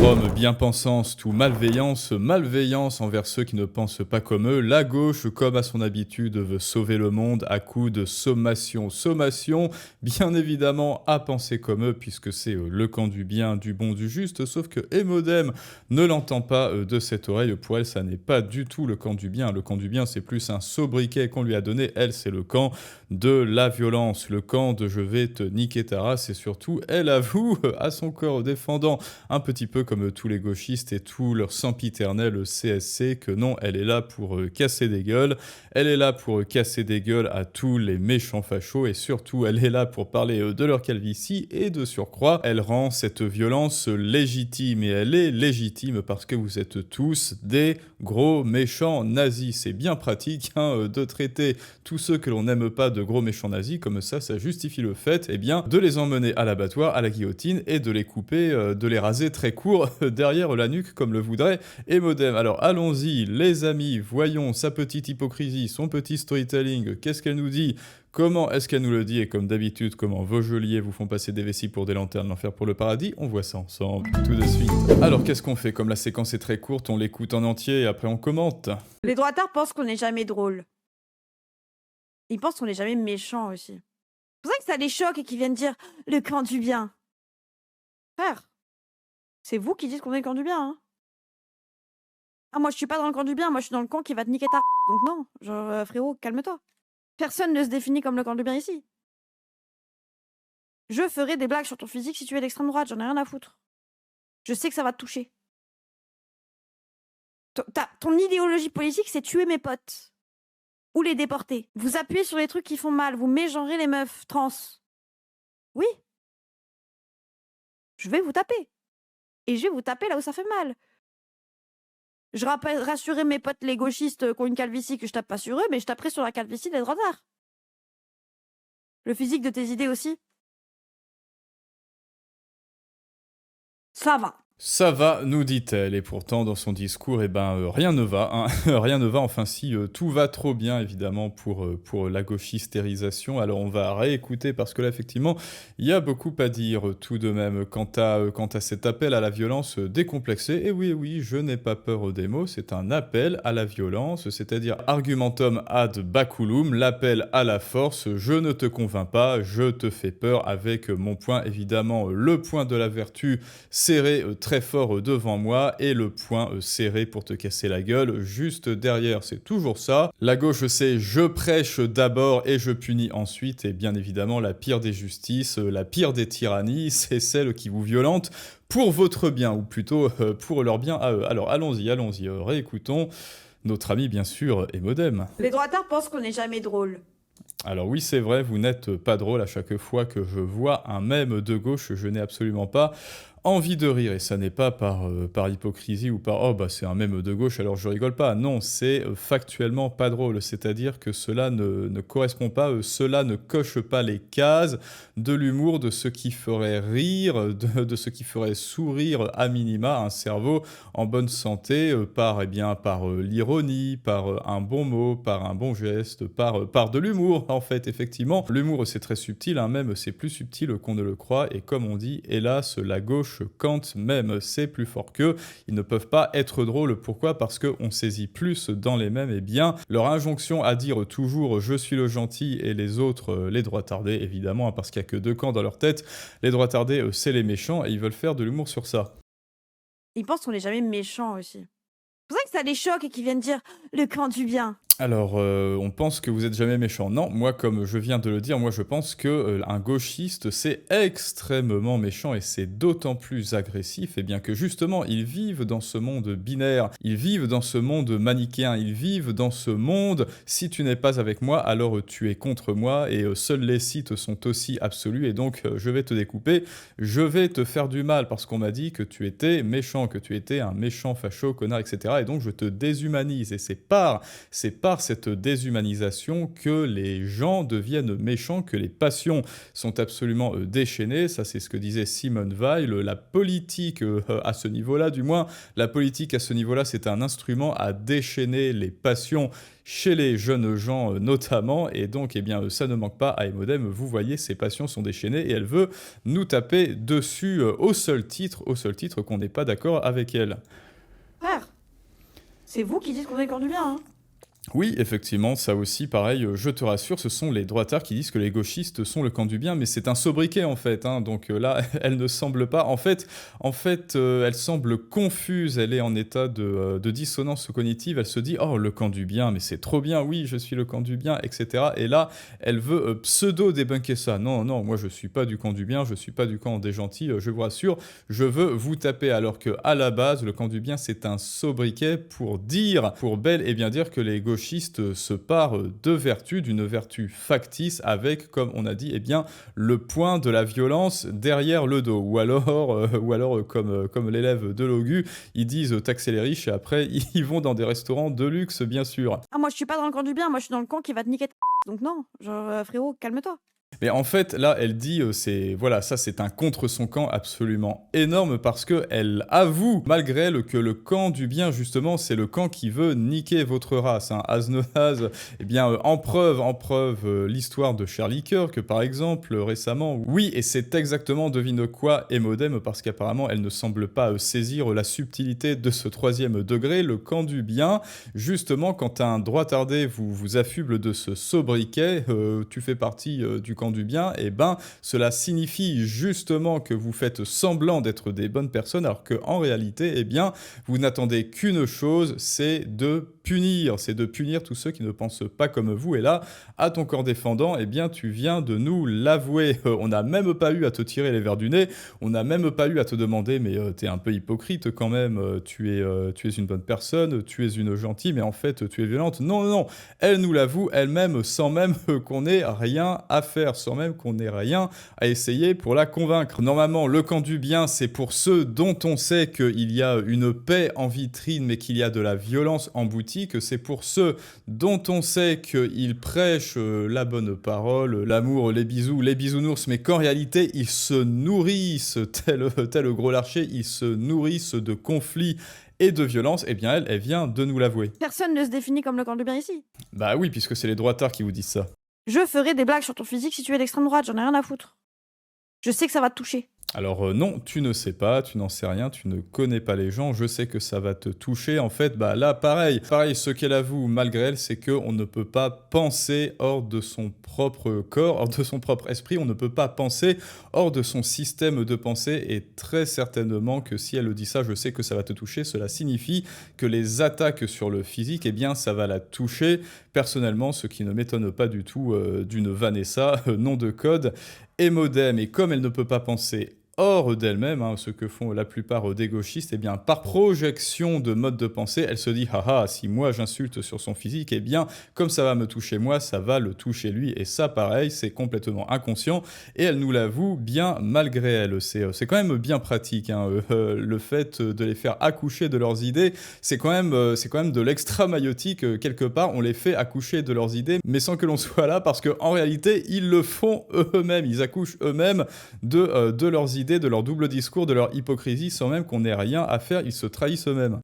Rome, bien-pensance, tout malveillance, malveillance envers ceux qui ne pensent pas comme eux. La gauche, comme à son habitude, veut sauver le monde à coups de sommation. Sommation, bien évidemment, à penser comme eux, puisque c'est le camp du bien, du bon, du juste, sauf que Emodem ne l'entend pas de cette oreille. Pour elle, ça n'est pas du tout le camp du bien. Le camp du bien, c'est plus un sobriquet qu'on lui a donné. Elle, c'est le camp de la violence, le camp de je vais te niquer ta race, et surtout, elle avoue à son corps défendant, un petit peu comme tous les gauchistes et tout leur sempiternel CSC, que non, elle est là pour casser des gueules, elle est là pour casser des gueules à tous les méchants fachos, et surtout, elle est là pour parler de leur calvitie, et de surcroît, elle rend cette violence légitime, et elle est légitime parce que vous êtes tous des gros méchants nazis. C'est bien pratique de traiter tous ceux que l'on n'aime pas de gros méchants nazis, comme ça justifie le fait de les emmener à l'abattoir, à la guillotine, et de les couper, de les raser très court derrière la nuque, comme le voudrait Emodem. Alors allons-y, les amis, voyons sa petite hypocrisie, son petit storytelling, qu'est-ce qu'elle nous dit ? Comment est-ce qu'elle nous le dit? Et comme d'habitude, comment vos geôliers vous font passer des vessies pour des lanternes, l'enfer pour le paradis? On voit ça ensemble, tout de suite. Alors qu'est-ce qu'on fait? Comme la séquence est très courte, on l'écoute en entier et après on commente. Les droitards pensent qu'on n'est jamais drôle. Ils pensent qu'on n'est jamais méchant aussi. C'est pour ça que ça les choque et qu'ils viennent dire « le camp du bien ». Frère, c'est vous qui dites qu'on est le camp du bien, hein. Ah, moi, je suis pas dans le camp du bien, moi, je suis dans le camp qui va te niquer ta donc non, genre, frérot, calme-toi. Personne ne se définit comme le camp du bien ici. Je ferai des blagues sur ton physique si tu es d'extrême droite, j'en ai rien à foutre. Je sais que ça va te toucher. Ton idéologie politique, c'est tuer mes potes. Ou les déporter. Vous appuyez sur les trucs qui font mal, vous mégenrez les meufs trans. Oui. Je vais vous taper. Et je vais vous taper là où ça fait mal. Je rassurerai mes potes les gauchistes qui ont une calvitie que je tape pas sur eux, mais je taperai sur la calvitie des droitards. Le physique de tes idées aussi. Ça va. Ça va, nous dit-elle, et pourtant dans son discours, rien ne va, hein. Rien ne va, enfin si, tout va trop bien évidemment pour la gauchistérisation, alors on va réécouter parce que là effectivement, il y a beaucoup à dire tout de même quant à cet appel à la violence décomplexée, et oui, je n'ai pas peur des mots, c'est un appel à la violence, c'est-à-dire argumentum ad baculum, l'appel à la force, je ne te convainc pas, je te fais peur avec mon poing, évidemment le poing de la vertu serré très fort devant moi et le poing serré pour te casser la gueule juste derrière. C'est toujours ça. La gauche, c'est je prêche d'abord et je punis ensuite. Et bien évidemment, la pire des justices, la pire des tyrannies, c'est celle qui vous violente pour votre bien, ou plutôt pour leur bien à eux. Alors allons-y, réécoutons notre ami bien sûr Emodem. Les droitards pensent qu'on n'est jamais drôle. Alors oui, c'est vrai, vous n'êtes pas drôle à chaque fois que je vois un mème de gauche, je n'ai absolument pas envie de rire, et ça n'est pas par hypocrisie ou par « oh bah c'est un mème de gauche alors je rigole pas », non, c'est factuellement pas drôle, c'est-à-dire que cela ne correspond pas, cela ne coche pas les cases de l'humour, de ce qui ferait rire, de ce qui ferait sourire à minima un cerveau en bonne santé par l'ironie, par un bon mot, par un bon geste, par de l'humour en fait, effectivement. L'humour c'est très subtil, hein, même c'est plus subtil qu'on ne le croit, et comme on dit, hélas, la gauche quand même c'est plus fort qu'eux, ils ne peuvent pas être drôles. Pourquoi? Parce qu'on saisit plus dans les mêmes, et bien leur injonction à dire toujours je suis le gentil et les autres les droitardés, évidemment, hein, parce qu'il n'y a que deux camps dans leur tête, les droitardés c'est les méchants, et ils veulent faire de l'humour sur ça. Ils pensent qu'on n'est jamais méchant aussi. C'est pour ça que ça les choque et qu'ils viennent dire le camp du bien. Alors, on pense que vous êtes jamais méchant. Non, moi, comme je viens de le dire, moi je pense que un gauchiste, c'est extrêmement méchant, et c'est d'autant plus agressif, et bien que justement, ils vivent dans ce monde binaire, ils vivent dans ce monde manichéen, ils vivent dans ce monde, si tu n'es pas avec moi, alors tu es contre moi, et seuls les sites sont aussi absolus, et donc je vais te découper, je vais te faire du mal, parce qu'on m'a dit que tu étais méchant, que tu étais un méchant facho, connard, etc., et donc je te déshumanise, et c'est par par cette déshumanisation que les gens deviennent méchants, que les passions sont absolument déchaînées. Ça, c'est ce que disait Simone Weil. La politique, à ce niveau-là, du moins, la politique à ce niveau-là, c'est un instrument à déchaîner les passions chez les jeunes gens notamment, et donc eh bien, ça ne manque pas à Emodem, vous voyez, ses passions sont déchaînées, et elle veut nous taper dessus au seul titre qu'on n'est pas d'accord avec elle. Frère, c'est vous qui dites qu'on est le camp du bien, hein. Oui, effectivement, ça aussi, pareil, je te rassure, ce sont les droitards qui disent que les gauchistes sont le camp du bien, mais c'est un sobriquet en fait, hein, donc là, elle ne semble pas... elle semble confuse, elle est en état de dissonance cognitive, elle se dit « Oh, le camp du bien, mais c'est trop bien, oui, je suis le camp du bien, etc. » Et là, elle veut pseudo-débunker ça. Non, non, moi je suis pas du camp du bien, je suis pas du camp des gentils, je vous rassure, je veux vous taper, alors que à la base, le camp du bien, c'est un sobriquet pour bel et bien dire que les gauchistes se parent de vertu, d'une vertu factice, avec, comme on a dit, eh bien, le point de la violence derrière le dos. Ou alors comme l'élève de Logu, ils disent taxer les riches et après ils vont dans des restaurants de luxe, bien sûr. Ah, moi, je suis pas dans le camp du bien, moi, je suis dans le camp qui va te niquer donc non, genre, frérot, calme-toi. Mais en fait, là, elle dit, ça c'est un contre son camp absolument énorme parce que elle avoue, malgré elle, que le camp du bien, justement, c'est le camp qui veut niquer votre race. Hein. As, eh bien, en preuve, l'histoire de Charlie Kirk, par exemple, récemment. Oui, et c'est exactement, devine quoi, Emodem, parce qu'apparemment, elle ne semble pas saisir la subtilité de ce troisième degré, le camp du bien. Justement, quand un droitardé vous affuble de ce sobriquet, tu fais partie du camp du bien, et ben cela signifie justement que vous faites semblant d'être des bonnes personnes, alors qu'en réalité, eh bien, vous n'attendez qu'une chose, c'est de punir tous ceux qui ne pensent pas comme vous. Et là, à ton corps défendant, eh bien, tu viens de nous l'avouer. On n'a même pas eu à te tirer les verres du nez, on n'a même pas eu à te demander, mais t'es un peu hypocrite quand même, tu es une bonne personne, tu es une gentille, mais en fait, tu es violente. Non, non, non, elle nous l'avoue elle-même, sans même qu'on ait rien à faire, sans même qu'on ait rien à essayer pour la convaincre. Normalement, le camp du bien, c'est pour ceux dont on sait qu'il y a une paix en vitrine, mais qu'il y a de la violence en boutique. C'est pour ceux dont on sait qu'ils prêchent la bonne parole, l'amour, les bisous, les bisounours, mais qu'en réalité, ils se nourrissent, tel Gros Larcher, ils se nourrissent de conflits et de violence. Eh bien, elle vient de nous l'avouer. Personne ne se définit comme le camp du bien ici. Bah oui, puisque c'est les droitards qui vous disent ça. Je ferai des blagues sur ton physique si tu es d'extrême droite, j'en ai rien à foutre. Je sais que ça va te toucher. Alors non, tu ne sais pas, tu n'en sais rien, tu ne connais pas les gens, je sais que ça va te toucher. En fait, bah là, pareil, ce qu'elle avoue malgré elle, c'est qu'on ne peut pas penser hors de son propre corps, hors de son propre esprit, on ne peut pas penser hors de son système de pensée, et très certainement que si elle dit ça, je sais que ça va te toucher, cela signifie que les attaques sur le physique, eh bien, ça va la toucher personnellement, ce qui ne m'étonne pas du tout d'une Vanessa, nom de code, Emodem. Et comme elle ne peut pas penser hors d'elle-même, hein, ce que font la plupart des gauchistes, eh bien, par projection de mode de pensée, elle se dit « Haha, si moi j'insulte sur son physique, eh bien, comme ça va me toucher moi, ça va le toucher lui. » Et ça, pareil, c'est complètement inconscient, et elle nous l'avoue bien malgré elle. C'est quand même bien pratique, hein, le fait de les faire accoucher de leurs idées, c'est quand même de l'extra-maïotique, quelque part, on les fait accoucher de leurs idées, mais sans que l'on soit là, parce qu'en réalité, ils le font eux-mêmes, ils accouchent eux-mêmes de leurs idées, de leur double discours, de leur hypocrisie, sans même qu'on ait rien à faire, ils se trahissent eux-mêmes.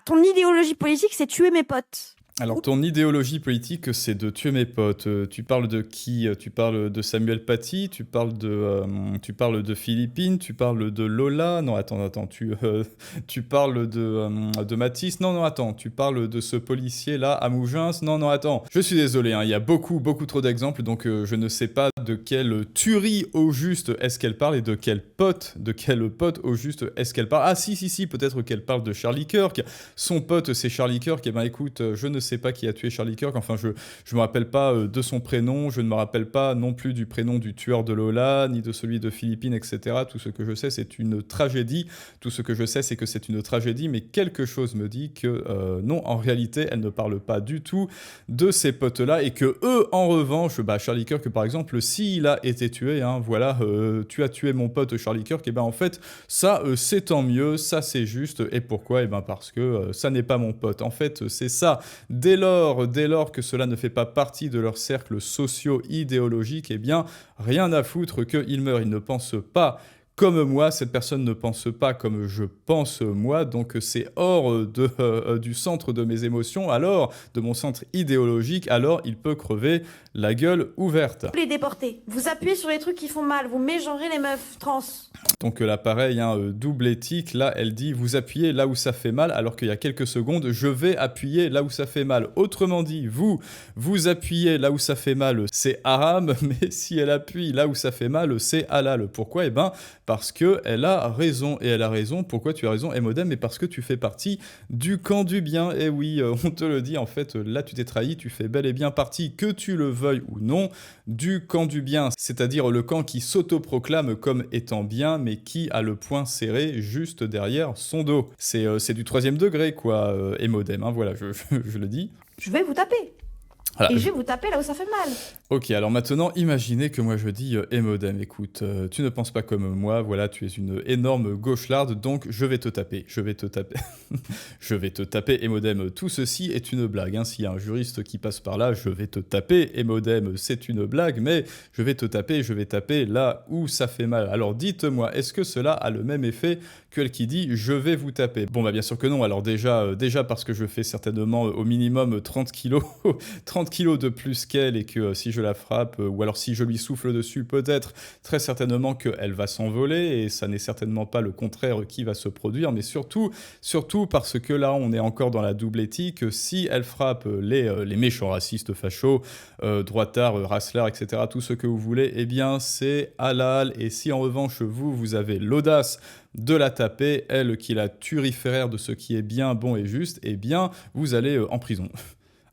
Ton idéologie politique, c'est tuer mes potes. Alors, ton idéologie politique, c'est de tuer mes potes. Tu parles de qui? Tu parles de Samuel Paty? Tu parles de Philippine? Tu parles de Lola? Non, attends. Tu parles de Matisse? Non, attends. Tu parles de ce policier-là à Mougins? Non, attends. Je suis désolé, hein, il y a beaucoup trop d'exemples, donc je ne sais pas de quelle tuerie au juste est-ce qu'elle parle et de quel pote au juste est-ce qu'elle parle. Ah, si, peut-être qu'elle parle de Charlie Kirk. Son pote, c'est Charlie Kirk. Eh ben, écoute, je ne sais pas qui a tué Charlie Kirk, enfin je me rappelle pas de son prénom, je ne me rappelle pas non plus du prénom du tueur de Lola, ni de celui de Philippine, etc. Tout ce que je sais, c'est une tragédie, mais quelque chose me dit que non, en réalité, elle ne parle pas du tout de ces potes-là, et que eux, en revanche, Charlie Kirk, par exemple, s'il a été tué, hein, voilà, tu as tué mon pote Charlie Kirk, et ben en fait, ça, c'est tant mieux, ça c'est juste, et pourquoi? Et ben parce que ça n'est pas mon pote. En fait, c'est ça, Dès lors que cela ne fait pas partie de leur cercle socio-idéologique, eh bien, rien à foutre qu'ils meurent. Ils ne pensent pas comme moi, cette personne ne pense pas comme je pense moi, donc c'est hors du centre de mes émotions, alors, de mon centre idéologique, alors il peut crever la gueule ouverte. Les déportés. Vous appuyez sur les trucs qui font mal, vous mégenrez les meufs trans. Donc là, pareil, hein, double éthique, là, elle dit, vous appuyez là où ça fait mal, alors qu'il y a quelques secondes, je vais appuyer là où ça fait mal. Autrement dit, vous appuyez là où ça fait mal, c'est haram, mais si elle appuie là où ça fait mal, c'est halal. Pourquoi ? Eh ben, parce qu'elle a raison. Et elle a raison. Pourquoi tu as raison, Emodem ? Mais parce que tu fais partie du camp du bien. Et oui, on te le dit, en fait, là, tu t'es trahi, tu fais bel et bien partie, que tu le veuilles ou non, du camp du bien, c'est-à-dire le camp qui s'autoproclame comme étant bien, mais qui a le poing serré juste derrière son dos. C'est du 3e degré, quoi, Emodem, hein, voilà, je le dis. Je vais vous taper. Voilà, Et je vais vous taper là où ça fait mal. Ok, alors maintenant, imaginez que moi je dis Emodem, écoute, tu ne penses pas comme moi, voilà, tu es une énorme gauchelarde, donc je vais te taper, je vais te taper. Je vais te taper, Emodem. Tout ceci est une blague, hein. S'il y a un juriste qui passe par là, je vais te taper, Emodem, c'est une blague, mais je vais te taper, je vais taper là où ça fait mal. Alors dites-moi, est-ce que cela a le même effet que elle qui dit je vais vous taper? Bon, bah bien sûr que non, alors déjà parce que je fais certainement au minimum 30 kilos, 30 kilos de plus qu'elle, et que si je la frappe, ou alors si je lui souffle dessus, peut-être, très certainement qu'elle va s'envoler, et ça n'est certainement pas le contraire qui va se produire, mais surtout parce que là, on est encore dans la double éthique. Si elle frappe les méchants racistes, fachos, droitards, racelards, etc., tout ce que vous voulez, eh bien, c'est halal. Et si en revanche, vous avez l'audace de la taper, elle qui est la turiféraire de ce qui est bien, bon et juste, eh bien, vous allez en prison.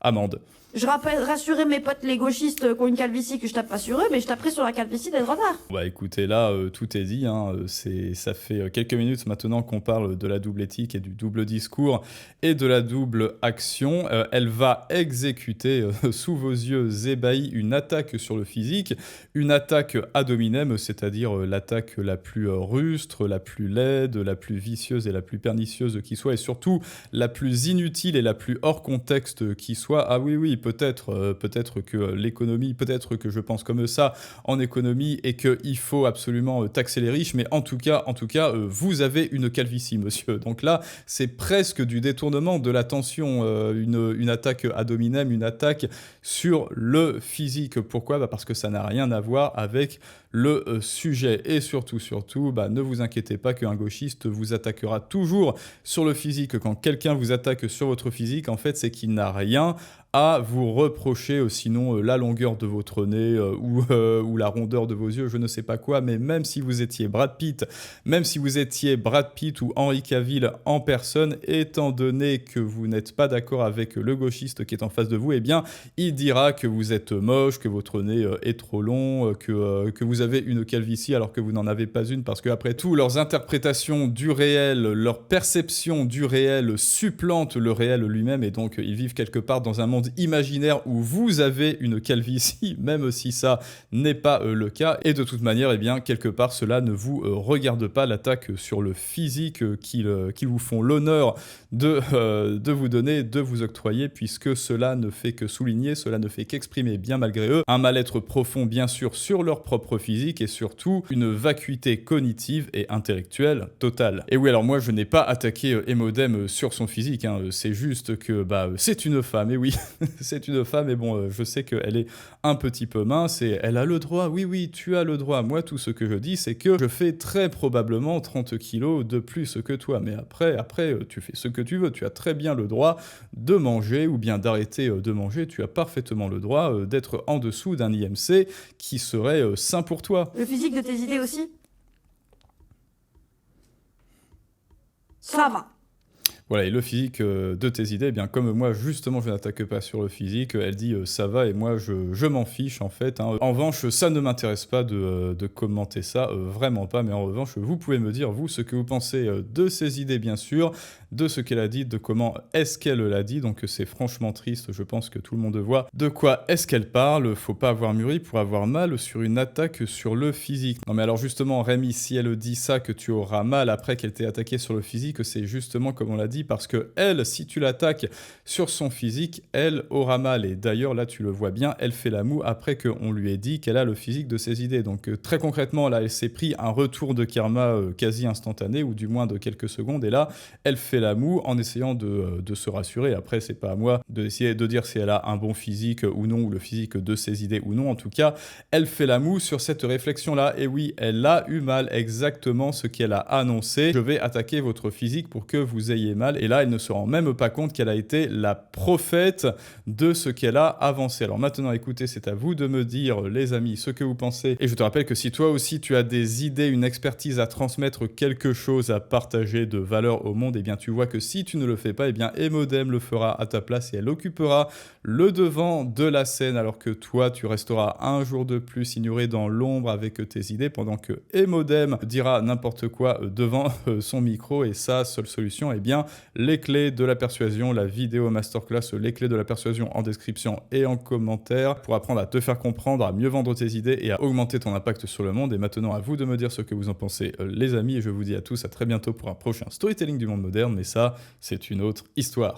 Amende. Je rappelle, rassurer mes potes les gauchistes qui ont une calvitie que je tape pas sur eux, mais je taperai sur la calvitie des droitards. Bah écoutez, là, tout est dit, hein. Ça fait quelques minutes maintenant qu'on parle de la double éthique et du double discours et de la double action. Elle va exécuter sous vos yeux ébahis une attaque sur le physique, une attaque ad hominem, c'est-à-dire l'attaque la plus rustre, la plus laide, la plus vicieuse et la plus pernicieuse qui soit, et surtout la plus inutile et la plus hors contexte qui soit. Ah oui, peut-être que l'économie, peut-être que je pense comme ça en économie et qu'il faut absolument taxer les riches, mais en tout cas, vous avez une calvitie, monsieur. Donc là, c'est presque du détournement de l'attention, une attaque ad hominem, une attaque sur le physique. Pourquoi ? Bah parce que ça n'a rien à voir avec le sujet. Et surtout, ne vous inquiétez pas qu'un gauchiste vous attaquera toujours sur le physique. Quand quelqu'un vous attaque sur votre physique, en fait, c'est qu'il n'a rien à vous reprocher, sinon la longueur de votre nez ou la rondeur de vos yeux, je ne sais pas quoi, mais même si vous étiez Brad Pitt ou Henry Cavill en personne, étant donné que vous n'êtes pas d'accord avec le gauchiste qui est en face de vous, eh bien, il dira que vous êtes moche, que votre nez est trop long, que vous avez une calvitie alors que vous n'en avez pas une, parce qu'après tout, leurs interprétations du réel, leur perception du réel supplante le réel lui-même, et donc ils vivent quelque part dans un monde imaginaire où vous avez une calvitie, même si ça n'est pas le cas. Et de toute manière, eh bien, quelque part, cela ne vous regarde pas. L'attaque sur le physique qu'ils vous font l'honneur de vous donner, de vous octroyer, puisque cela ne fait que souligner, cela ne fait qu'exprimer, bien malgré eux, un mal-être profond, bien sûr, sur leur propre physique, et surtout une vacuité cognitive et intellectuelle totale. Et oui, alors moi, je n'ai pas attaqué Emodem sur son physique, hein. C'est juste que c'est une femme, et oui, c'est une femme, et bon, je sais qu'elle est un petit peu mince, et elle a le droit, oui, tu as le droit. Moi, tout ce que je dis, c'est que je fais très probablement 30 kilos de plus que toi, mais après, tu fais ce que tu veux, tu as très bien le droit de manger, ou bien d'arrêter de manger, tu as parfaitement le droit d'être en dessous d'un IMC qui serait sain pour toi. Le physique de tes idées aussi ? Ça va. Voilà, et le physique de tes idées, eh bien comme moi, justement, je n'attaque pas sur le physique, elle dit ça va, et moi, je m'en fiche, en fait, hein. En revanche, ça ne m'intéresse pas de commenter ça, vraiment pas, mais en revanche, vous pouvez me dire, vous, ce que vous pensez de ces idées, bien sûr, de ce qu'elle a dit, de comment est-ce qu'elle l'a dit, donc c'est franchement triste, je pense que tout le monde voit de quoi est-ce qu'elle parle. Faut pas avoir mûri pour avoir mal sur une attaque sur le physique. Non mais alors justement, Rémi, si elle dit ça, que tu auras mal après qu'elle t'ait attaqué sur le physique, c'est justement, comme on l'a dit, dit parce que elle, si tu l'attaques sur son physique, elle aura mal. Et d'ailleurs, là, tu le vois bien, elle fait la moue après qu'on lui ait dit qu'elle a le physique de ses idées. Donc très concrètement, là, elle s'est pris un retour de karma quasi instantané, ou du moins de quelques secondes. Et là, elle fait la moue en essayant de se rassurer. Après, c'est pas à moi d'essayer de dire si elle a un bon physique ou non, ou le physique de ses idées ou non. En tout cas, elle fait la moue sur cette réflexion-là. Et oui, elle a eu mal, exactement ce qu'elle a annoncé. Je vais attaquer votre physique pour que vous ayez mal. Et là, elle ne se rend même pas compte qu'elle a été la prophète de ce qu'elle a avancé. Alors maintenant, écoutez, c'est à vous de me dire, les amis, ce que vous pensez. Et je te rappelle que si toi aussi tu as des idées, une expertise à transmettre, quelque chose à partager de valeur au monde, eh bien tu vois que si tu ne le fais pas, eh bien Emodem le fera à ta place et elle occupera le devant de la scène, alors que toi tu resteras un jour de plus ignoré dans l'ombre avec tes idées, pendant que Emodem dira n'importe quoi devant son micro. Et sa seule solution, eh bien les clés de la persuasion, la vidéo masterclass, les clés de la persuasion en description et en commentaire pour apprendre à te faire comprendre, à mieux vendre tes idées et à augmenter ton impact sur le monde. Et maintenant, à vous de me dire ce que vous en pensez, les amis, et je vous dis à tous à très bientôt pour un prochain storytelling du monde moderne, mais ça, c'est une autre histoire.